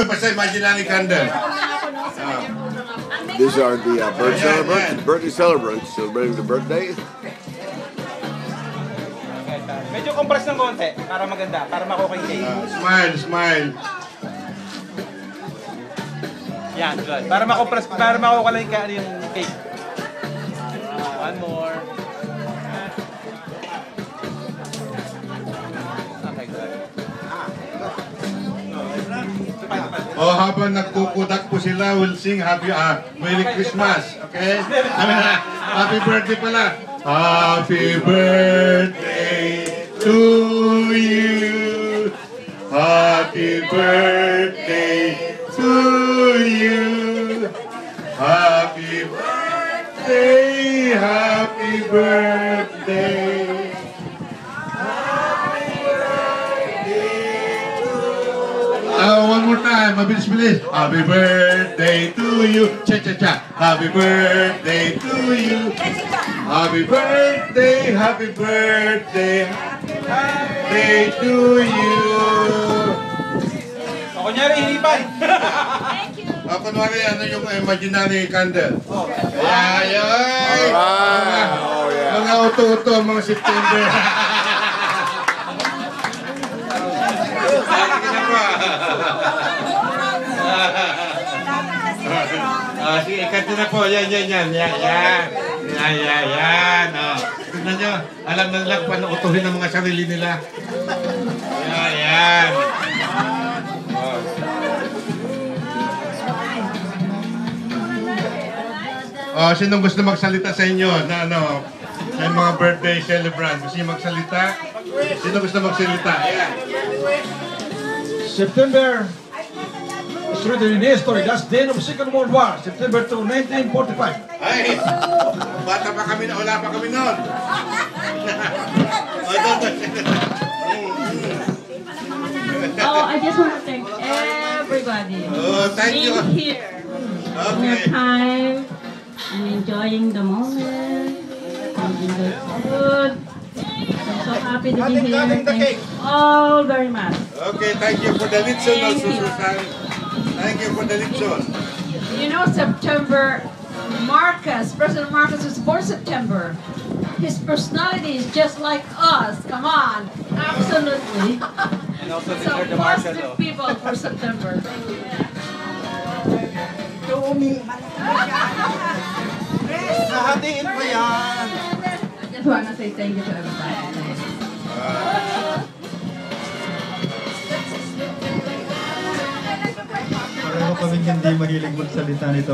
basta imaginary candle. These are the birthday celebrants celebrating the birthday. Medyo compress ng konti para maganda, para makuha yung cake. Smile, smile. Yan, good. Para makompress, para makuha lang yung cake. One more. Okay, good. Oh, habang nagkukudak po sila, we'll sing Merry Christmas. Okay? Happy birthday pala. Happy birthday to you. Happy birthday to you. Happy birthday, happy birthday. One more time, mabilis-bilis. Happy birthday to you. Cha-cha-cha. Happy birthday to you. Happy birthday, happy birthday. Happy birthday to you. O, kunyari, hinipay. Kunwari, ano yung imaginary candle? Ay, ay! Alright! Oh, yeah. Mga uto-uto, mga September. Sige, ikat na po. Yan. Oh. Tignan nyo, alam na lang paano utuhin ang mga sarili nila. Yan. Oh, sinong gusto magsalita sa inyo na sa mga birthday celebrant? Gusto niyo magsalita? Sino gusto magsalita? Ayan. September is written in history. That's the end of the Second World War. September 2, 1945. Ay, bata pa kami na, wala pa kami noon. Oh, I just want to thank everybody Thank you. being here. Okay. Your time and enjoying the moment, enjoying the food. I'm so happy to be here. Thank you all very much. Okay, thank you for the litson also, Susan. Thank you for the litson. You know, President Marcos was born September. His personality is just like us. Come on. Absolutely. And also, So declare the martial positive law. people for September. Hahatiin pa yan. I just want to say thank you to everybody. Pareho kaming hindi mahilig magsalita nito.